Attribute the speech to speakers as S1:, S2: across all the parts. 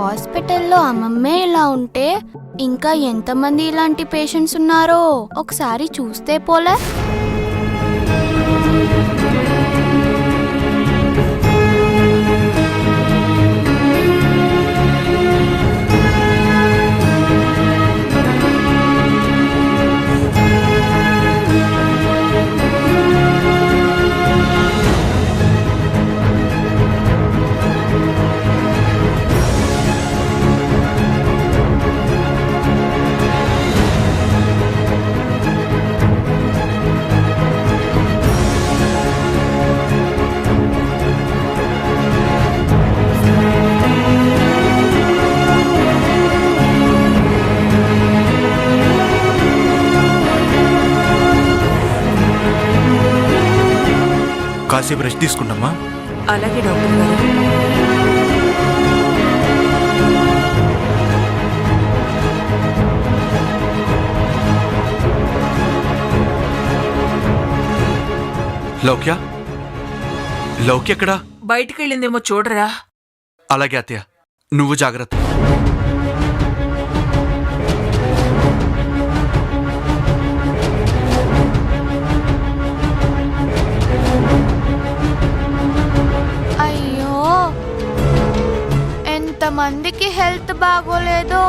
S1: హాస్పిటల్లో అమ్మమ్మే ఇలా ఉంటే ఇంకా ఎంతమంది ఇలాంటి పేషెంట్స్ ఉన్నారో ఒకసారి చూస్తే పోలే.
S2: కాసేపు రెస్ట్ తీసుకుంటామా?
S3: అలాగే డాక్టర్ గారు.
S2: లౌక్య లౌక్య ఎక్కడా?
S3: బయటికి వెళ్ళిందేమో చూడరా.
S2: అలాగే అత్తయ్య, నువ్వు జాగ్రత్త.
S1: అయ్యో, ఎంతమందికి హెల్త్ బాగోలేదో.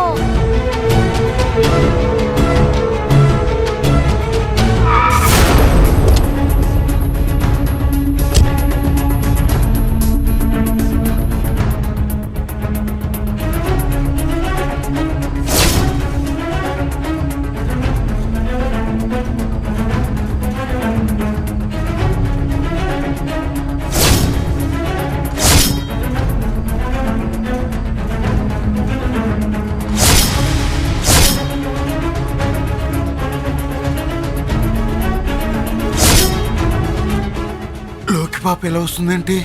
S2: లోకి పాప ఎలా వస్తుందేంటి?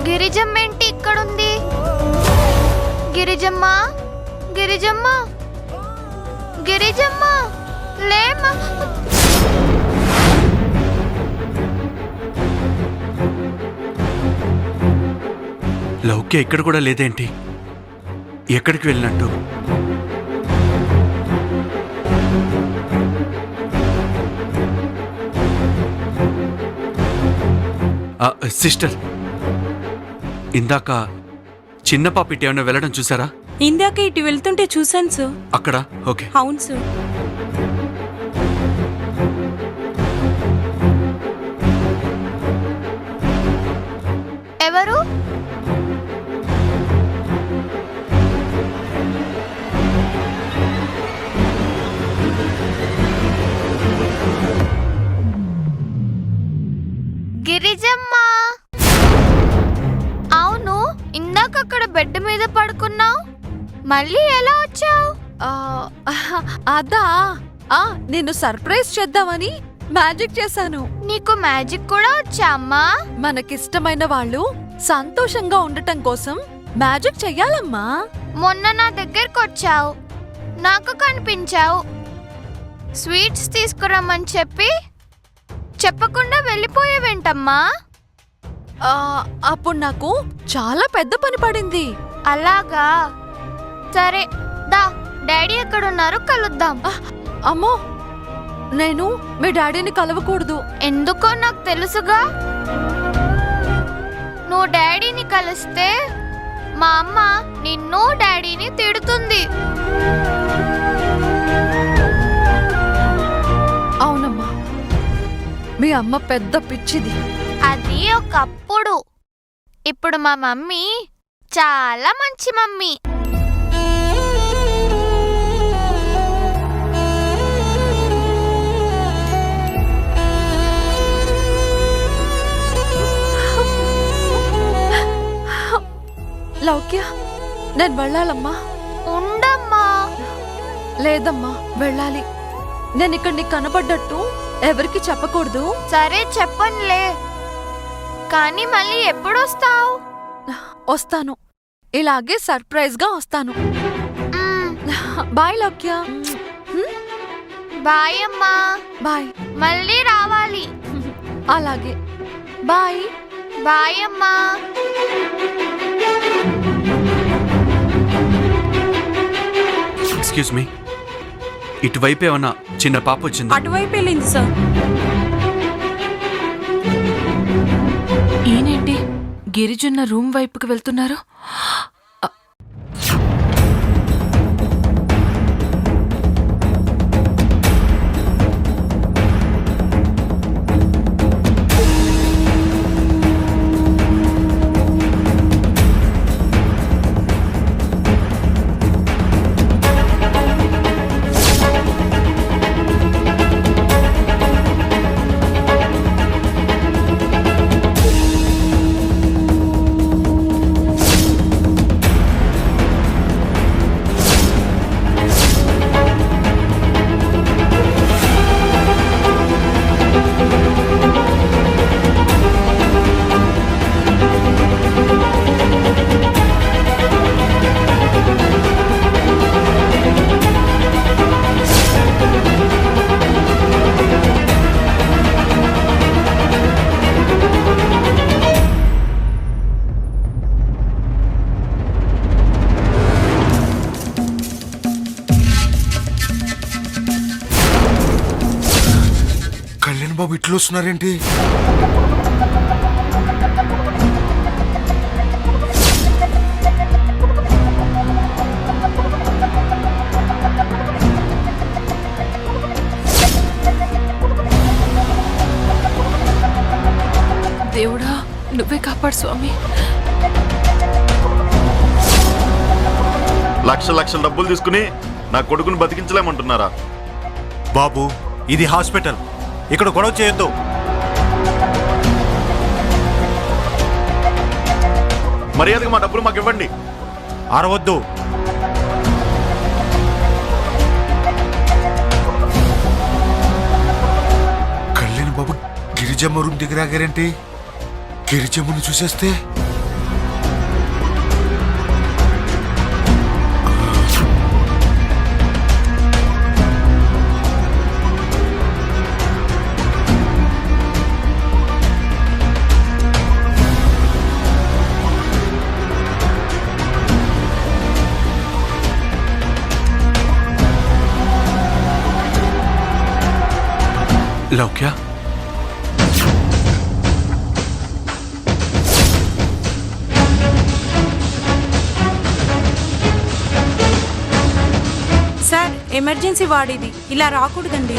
S1: గిరిజమ్మ ఏంటి ఇక్కడుంది? గిరిజమ్మ, గిరిజమ్మ, గిరిజమ్మ, లేమ్మా.
S2: లౌక్య ఇక్కడ కూడా లేదేంటి? ఎక్కడికి వెళ్ళినట్టు? సిస్టర్, ఇందాక చిన్న పాప ఇటు ఏమైనా వెళ్ళడం చూసారా?
S4: ఇందాక ఇటు వెళ్తుంటే చూసాను సార్.
S2: అక్కడ? ఓకే.
S4: అవును సార్.
S1: ఎవరు? గిరిజమ్మ, అవును, ఇందాక అక్కడ బెడ్ మీద పడుకున్నావు, మళ్ళీ ఎలా వచ్చావు?
S5: అదా, నిన్ను సర్ప్రైజ్ చేద్దామని మ్యాజిక్ చేశాను.
S1: నీకు మ్యాజిక్ కూడా వచ్చా అమ్మా?
S5: మనకిష్టమైన వాళ్ళు సంతోషంగా ఉండటం కోసం మ్యాజిక్ చెయ్యాలమ్మా.
S1: మొన్న నా దగ్గరకు వచ్చావు, నాకు కనిపించావు, స్వీట్స్ తీసుకురమ్మని చెప్పి చెప్పకుండా వెళ్ళిపోయేవేంటమ్మా?
S5: అప్పుడు నాకు చాలా పెద్ద పని పడింది.
S1: అలాగా, సరే దా, డాడీ ఎక్కడున్నారో కలుద్దాం.
S5: అమ్మో, నేను మీ డాడీని కలవకూడదు.
S1: ఎందుకో నాకు తెలుసుగా. నువ్వు డాడీని కలిస్తే మా అమ్మ నిన్ను డాడీని తిడుతుంది.
S5: అవునమ్మా, మీ అమ్మ పెద్ద పిచ్చిది.
S1: అది ఒకప్పుడు, ఇప్పుడు మా మమ్మీ చాలా మంచి మమ్మీ.
S5: లౌక్య నేను వెళ్ళాలమ్మా.
S1: ఉండమ్మా.
S5: లేదమ్మా వెళ్ళాలి. నేను ఇక్కడ నీకు కనబడ్డట్టు ఎవరికి చెప్పకూడదు.
S1: సరే చెప్పనులే, కానీ మళ్ళీ ఎప్పుడొస్తావు?
S5: వస్తాను, ఇలాగే సర్ప్రైజ్ గా వస్తాను. బాయ్ లౌక్య.
S1: బాయ్ అమ్మా.
S5: బాయ్.
S1: మళ్ళీ రావాలి.
S5: అలాగే బాయ్.
S1: బాయ్ అమ్మా.
S2: ఎక్స్క్యూజ్ మీ, ఇటువైపు ఏమన్నా చిన్న పాప వచ్చిందా?
S4: అటువైపు వెళ్ళింది సార్.
S3: ఈయనేంటి గిరిజున్న రూమ్ వైపుకి వెళ్తున్నారు?
S6: కళ్యాణ్ బాబు ఇట్లు వస్తున్నారేంటి?
S3: దేవుడా, నువ్వే కాపాడు స్వామి.
S7: లక్షల డబ్బులు తీసుకుని నా కొడుకుని బతికించలేమంటున్నారా?
S8: బాబు, ఇది హాస్పిటల్, ఇక్కడ గొడవ చేయొద్దు.
S7: మర్యాదగా మా డబ్బులు మాకు ఇవ్వండి.
S8: అరవద్దు.
S6: కళ్యాణ్ బాబు గిరిజమ్మ రూమ్ దగ్గర ఆగారేంటి? గిరిజమ్మను చూసేస్తే
S2: లౌక్య,
S4: సార్ ఎమర్జెన్సీ వాడిది, ఇలా రాకూడదండి.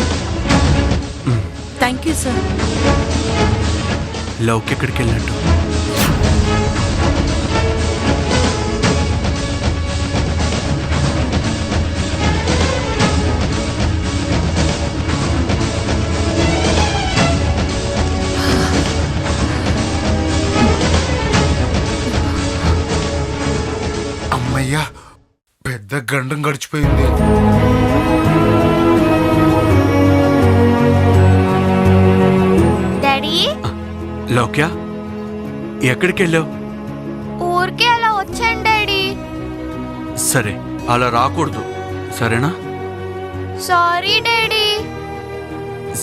S4: Thank you sir.
S2: లౌక్య ఎక్కడికి వెళ్ళినట్టు?
S6: అమ్మయ్యా, పెద్ద గండం గడిచిపోయింది.
S1: డాడీ,
S2: లౌక్య, ఎక్కడికి వెళ్ళావు?
S1: ఊరికే అలా వచ్చాను డాడీ.
S2: సరే, అలా రాకూడదు, సరేనా?
S1: Sorry daddy.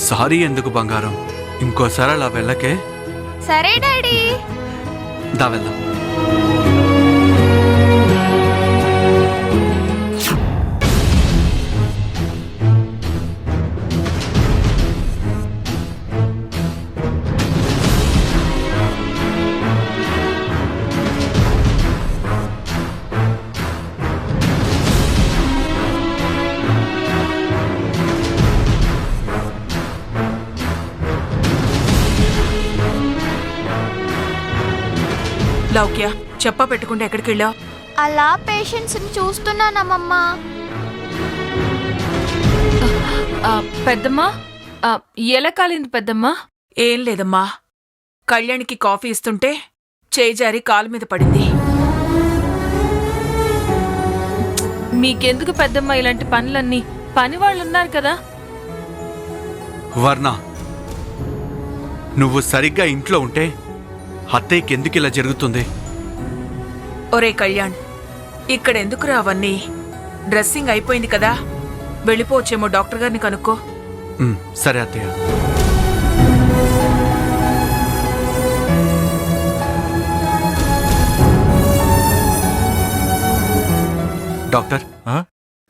S2: సారీ ఎందుకు బంగారం? ఇంకోసారి అలా వెళ్ళకే.
S1: సరే డాడీ.
S2: దా వెళ్దాం.
S3: లౌక్య, చెప్ప పెట్టుకుంటే ఎక్కడికి వెళ్ళావు?
S1: అలా పేషెంట్స్ ని చూస్తున్నానమ్మమ్మా.
S4: పెద్దమ్మా, ఎలా కాలింది పెద్దమ్మా?
S3: ఏం లేదమ్మా, కళ్యాణికి కాఫీ ఇస్తుంటే చేయి జారి కాలు మీద పడింది.
S4: మీకెందుకు పెద్దమ్మ ఇలాంటి పనులన్నీ పని వాళ్ళు ఉన్నారు కదా.
S2: వర్ణ, నువ్వు సరిగ్గా ఇంట్లో ఉంటే అత్తయ్యకి ఎందుకు ఇలా జరుగుతుంది?
S3: ఒరే కళ్యాణ్, ఇక్కడెందుకురా అవన్నీ? డ్రెస్సింగ్ అయిపోయింది కదా, వెళ్ళిపోవచ్చేమో. డాక్టర్ గారిని కనుక్కో.
S2: సరే అత్తయ్య. డాక్టర్,
S8: ఆ?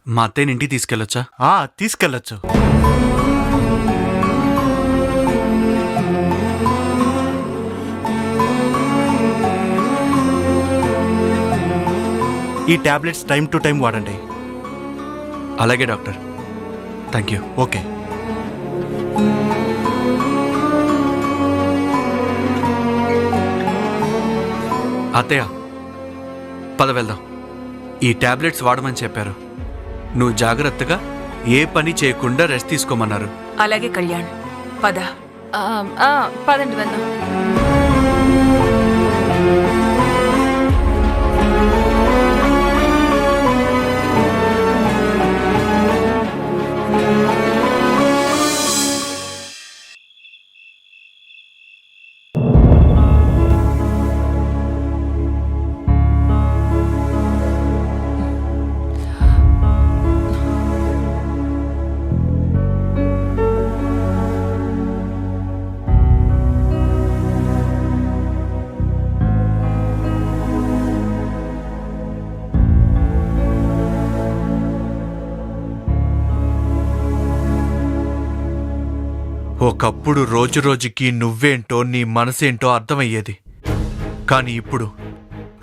S2: మా అత్తయ్యని ఇంటికి తీసుకెళ్ళొచ్చా?
S8: తీసుకెళ్ళచ్చు. ఈ టాబ్లెట్స్ టైం టు టైం వాడండి.
S2: అలాగే డాక్టర్, థ్యాంక్ యూ.
S8: ఓకే.
S2: అత్తయ్య, పద వెళ్దాం. ఈ టాబ్లెట్స్ వాడమని చెప్పారు. నువ్వు జాగ్రత్తగా ఏ పని చేయకుండా రెస్ట్ తీసుకోమన్నారు.
S3: అలాగే కళ్యాణ్, పద.
S4: పదండి వెళ్దాం.
S2: ఒకప్పుడు రోజు రోజుకి నువ్వేంటో నీ మనసేంటో అర్థమయ్యేది. కానీ ఇప్పుడు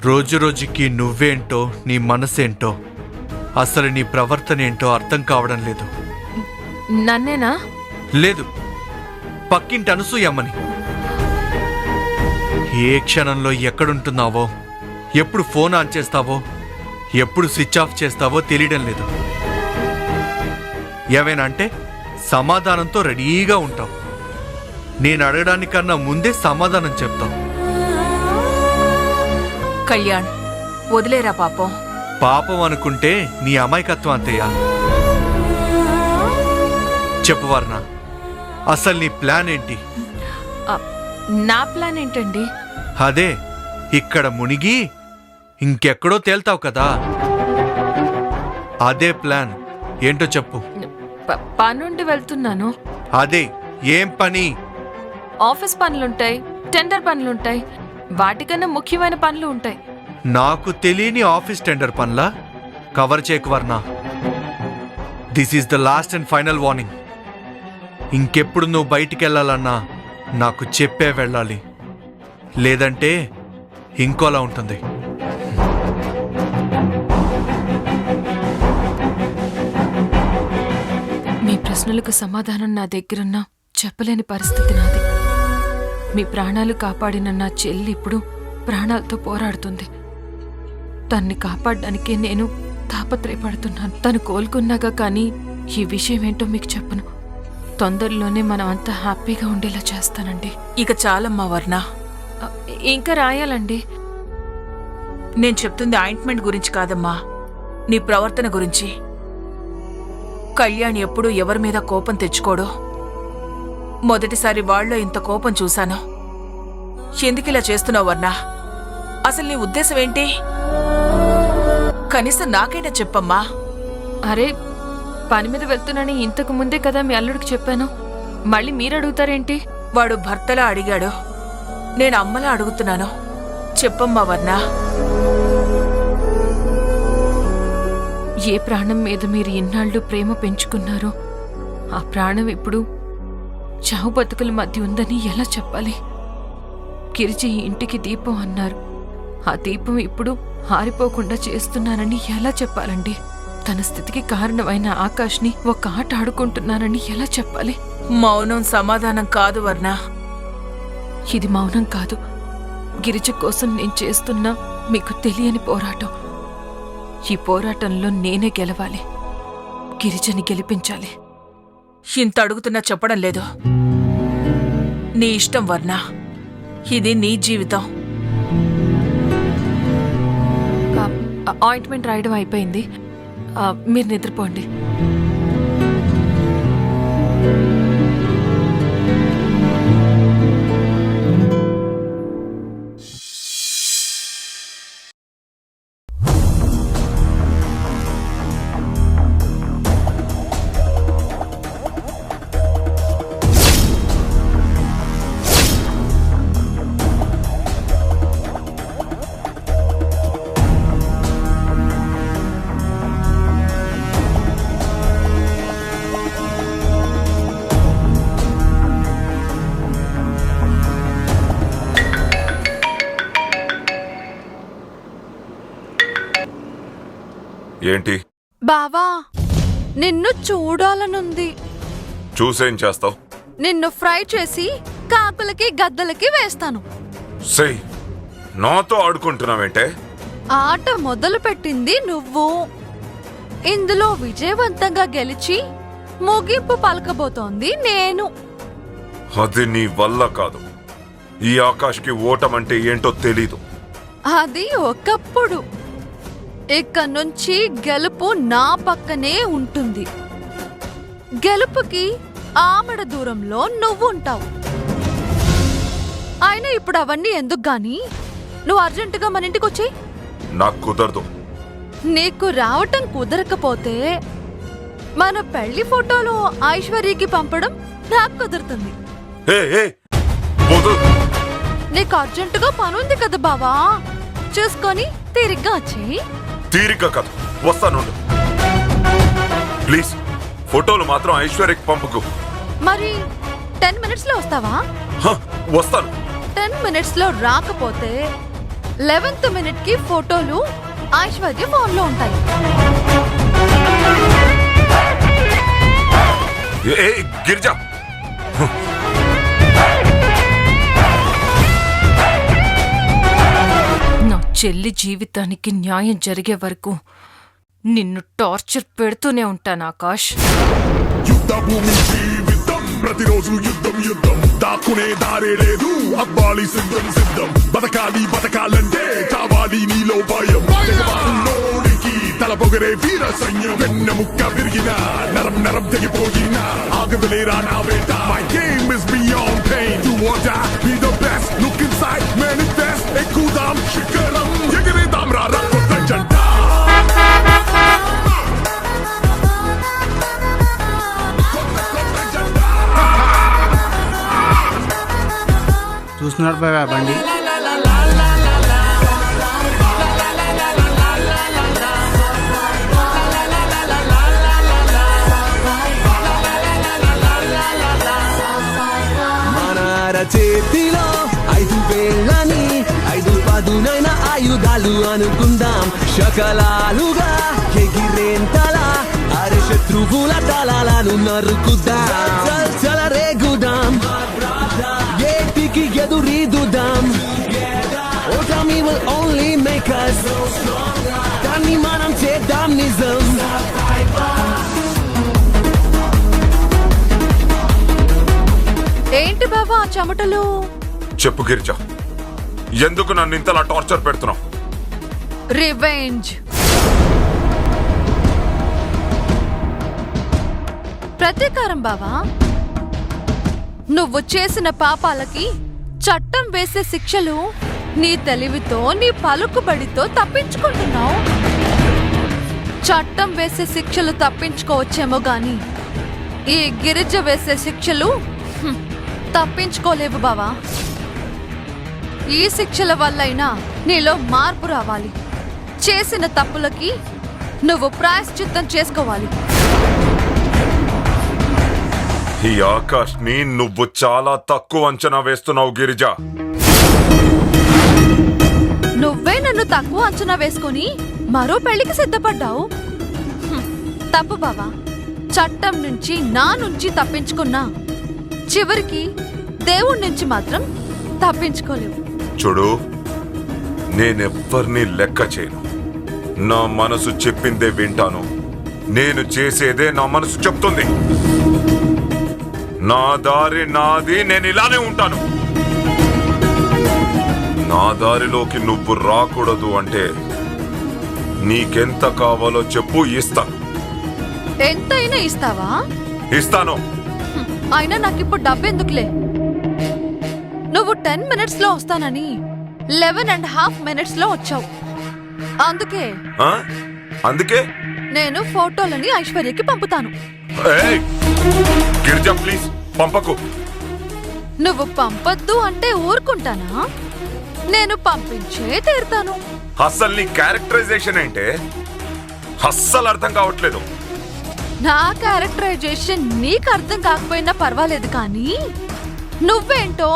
S2: రోజు రోజుకి నువ్వేంటో నీ మనసేంటో అసలు నీ ప్రవర్తన ఏంటో అర్థం కావడం లేదు.
S4: నన్నేనా?
S2: లేదు, పక్కింటి అనసూయమ్మని. ఏ క్షణంలో ఎక్కడుంటున్నావో, ఎప్పుడు ఫోన్ ఆన్ చేస్తావో, ఎప్పుడు స్విచ్ ఆఫ్ చేస్తావో తెలియడం లేదు. ఏమైనా అంటే సమాధానంతో రెడీగా ఉంటావు. నేను అడగడానికన్నా ముందే సమాధానం చెప్తావు.
S3: కళ్యాణ్, వదిలేరా పాపం.
S2: పాపం అనుకుంటే నీ అమాయకత్వం అంతయ్యా. చెప్పు వర్ణ, అసలు నీ ప్లాన్ ఏంటి?
S4: నా ప్లాన్ ఏంటండి?
S2: అదే, ఇక్కడ మునిగి ఇంకెక్కడో తేల్తావు కదా, అదే ప్లాన్. ఏంటో చెప్పు.
S4: పనుండి వెళ్తున్నాను.
S2: అదే, ఏం పని?
S4: ఆఫీస్ పనులుంటాయి, టెండర్ పనులుంటాయి, వాటికన్నా ముఖ్యమైన పనులు ఉంటాయి.
S2: నాకు తెలియని ఆఫీస్ టెండర్ పనులా? కవర్ చేయకు వర్ణ. This is the last and final warning. ఇంకెప్పుడు నువ్వు బయటికి వెళ్ళాలన్నా నాకు చెప్పే వెళ్ళాలి, లేదంటే ఇంకోలా ఉంటుంది.
S4: మీ ప్రశ్నలకు సమాధానం నా దగ్గరున్నా చెప్పలేని పరిస్థితి నాది. మీ ప్రాణాలు కాపాడిన నా చెల్లి ఇప్పుడు ప్రాణాలతో పోరాడుతుంది. తన్ని కాపాడడానికే నేను తాపత్రయపడుతున్నాను. తను కోలుకున్నాగా కానీ ఈ విషయం ఏంటో మీకు చెప్పను. తొందరలోనే మనం అంతా హ్యాపీగా ఉండేలా చేస్తానండి.
S3: ఇక చాలమ్మా వర్ణ.
S4: ఇంకా రాయాలండి.
S3: నేను చెప్తుంది ఆయింట్మెంట్ గురించి కాదమ్మా, నీ ప్రవర్తన గురించి. కళ్యాణ్ ఎప్పుడూ ఎవరి మీద కోపం తెచ్చుకోడు. మొదటిసారి వాళ్ళలో ఇంత కోపం చూశాను. ఎందుకిలా చేస్తున్నావు వర్ణ? అసలు నీ ఉద్దేశం ఏంటి? కనీసం నాకైనా చెప్పమ్మా.
S4: అరే, పని మీద వెళ్తున్నానని ఇంతకు ముందే కదా మీ అల్లుడికి చెప్పాను. మళ్ళీ మీరు అడుగుతారేంటి?
S3: వాడు భర్తలా అడిగాడు, నేను అమ్మలా అడుగుతున్నాను. చెప్పమ్మా వర్ణ.
S4: ఏ ప్రాణం మీద మీరు ఇన్నాళ్ళు ప్రేమ పెంచుకున్నారో ఆ ప్రాణం ఇప్పుడు చావు బతుకుల మధ్య ఉందని ఎలా చెప్పాలి? గిరిజి ఈ ఇంటికి దీపం అన్నారు. ఆ దీపం ఇప్పుడు ఆరిపోకుండా చేస్తున్నానని ఎలా చెప్పాలండి? తన స్థితికి కారణమైన ఆకాష్ని ఒక ఆట ఆడుకుంటున్నానని ఎలా చెప్పాలి?
S3: మౌనం సమాధానం కాదు వర్ణ.
S4: ఇది మౌనం కాదు, గిరిజ కోసం నేను చేస్తున్న మీకు తెలియని పోరాటం. ఈ పోరాటంలో నేనే గెలవాలి, గిరిజని గెలిపించాలి.
S3: ఇంత అడుగుతున్నా చెప్పడం లేదు. నీ ఇష్టం వర్ణ, ఇది నీ జీవితం.
S4: ఆయింట్మెంట్ రాయడం అయిపోయింది. మీరు నిద్రపోండి.
S9: ఏంటి?
S5: బావా నిన్ను చూడాలనుంది.
S9: చూసేం చేస్తావు?
S5: నిన్ను ఫ్రై చేసి కాకులకి గద్దలకి వేస్తాను.
S9: సై నాతో ఆడుకుంటున్నావేంటే?
S5: ఆట మొదలు పెట్టింది నువ్వు. ఇందులో విజయవంతంగా గెలిచి ముగింపు పలకబోతోంది నేను.
S9: అది నీ వల్ల కాదు. ఈ ఆకాష్కి ఓటమంటే ఏంటో తెలీదు.
S5: అది ఒకప్పుడు. ఇక నుంచి గెలుపు నా పక్కనే ఉంటుంది. గెలుపుకి ఆమడ దూరంలో నువ్వు ఉంటావు. అయినా ఇప్పుడు అవన్నీ ఎందుకు గాని, నువ్వు అర్జెంటుగా మన ఇంటికి వచ్చి.
S9: నాకు కుదరదు.
S5: నీకు రావటం కుదరకపోతే మన పెళ్లి ఫోటోలు ఐశ్వర్యకి పంపడం నాకు కుదురుతుంది. నీకు అర్జెంటుగా పనుంది కదా బావా, చూసుకొని తిరిగ్గా వచ్చేయి.
S9: తీరిక కాదు, వస్తాను. ప్లీజ్ ఫోటోలు మాత్రం ఐశ్వర్యకి పంపకు.
S5: మరి 10 minutes లో వస్తావా?
S9: వస్తాను.
S5: 10 minutes లో రాకపోతే 11th minute కి ఫోటోలు ఐశ్వర్య ఫోన్ లో ఉంటాయి.
S9: గిరిజా,
S4: నా చెల్లి జీవితానికి న్యాయం జరిగే వరకు నిన్ను టార్చర్ పెడుతూనే ఉంటాను ఆకాష్.
S10: యుద్ధభూమి జీవితం, ప్రతిరోజు యుద్ధం యుద్ధం, దాక్కునే దారే లేదు. అవ్వాలి సిద్ధం సిద్ధం, బతకాలంటే చావాలి నీలో భయం. నోడికి తల పొగరే వీర సైన్యం, వెన్న ముక్క విరిగిన నరం నరం తెగిపోయిన ఆగదులేరా నా వేట. My game is beyond pain, do or die, be the best, look inside, manifest. ఎక్కుదాం శిఖరం, ఎగిరేదాం రా కొత్త జంట.
S11: చూస్తున్నారు బాబా బండి.
S12: మన చేతిలో 5 వేళ్ళని 5 పదునైన ఆయుధాలు అనుకుందాం. శకలాలుగా ఎగిరేంతలా అరే శత్రువుల తలాలను నరుకుదాం. చలరేగుదాం, ఏటికి ఎదురీదుదాం. ఓటమి will only make us, దాన్ని మనం చేద్దాం నిజం.
S5: ఏంటి బాబా ఆ చెమటలు?
S9: చెప్పు గిరిజా, ఎందుకు నన్ను ఇంతలా టార్చర్ పెడుతున్నావు?
S5: రివెంజ్. ప్రతీకారం బావా. నువ్వు చేసిన పాపాలకి చట్టం వేసే శిక్షలు నీ తెలివితో నీ పలుకుబడితో తప్పించుకుంటున్నావు. చట్టం వేసే శిక్షలు తప్పించుకోవచ్చేమో గాని ఈ గిరిజ వేసే శిక్షలు తప్పించుకోలేవు బావా. ఈ శిక్షల వల్లైనా నీలో మార్పు రావాలి. చేసిన తప్పులకి నువ్వు ప్రాయశ్చిత్తం చేసుకోవాలి.
S9: ఈ ఆకాష్ ని నువ్వు చాలా తక్కువ అంచనా వేస్తున్నావు గిరిజా.
S5: నువ్వే నన్ను తక్కువ అంచనా వేసుకుని మరో పెళ్లికి సిద్ధపడ్డావు. తప్పు బావా. చట్టం నుంచి నా నుంచి తప్పించుకున్నా చివరికి దేవుడి నుంచి మాత్రం తప్పించుకోలేవు.
S9: చూడు, నేనెవ్వరినీ లెక్క చేయను. నా మనసు చెప్పిందే వింటాను. నేను చేసేదే నా మనసు చెప్తుంది. నా దారి నాది, నేను ఇలానే ఉంటాను. నా దారిలోకి నువ్వు రాకూడదు అంటే నీకెంత కావాలో చెప్పు, ఇస్తాను.
S5: ఎంతైనా ఇస్తావా?
S9: ఇస్తాను.
S5: అయినా నాకు ఇప్పుడు డబ్బెందుకులే. నువ్వు 10 మినిట్స్ లో వస్తానని 11.5 మినిట్స్ లో వచ్చావు. అందుకే
S9: ఆ? అందుకే
S5: నేను ఫోటోలని ఐశ్వర్యకి పంపుతాను.
S9: ఏయ్! గిరిజా ప్లీజ్ పంపకు.
S5: నువ్వు పంపొద్దు అంటే ఊరుకుంటానా? నేను పంపించే తీరుతాను.
S9: అస్సలు నీ క్యారెక్టరైజేషన్ ఏంటే? అస్సలు అర్థం కావట్లేదు.
S5: నా క్యారెక్టరైజేషన్ నీకు అర్థం కాకపోయినా పర్వాలేదు, కానీ నువ్వేంటో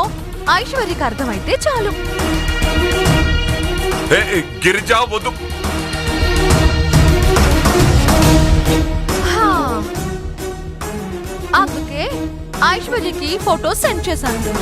S5: ఐశ్వర్యకి అర్థమైతే చాలు.
S9: గిరిజా వద్దు.
S5: హా. అందుకే ఐశ్వర్యకి ఫోటో సెండ్ చేశాను.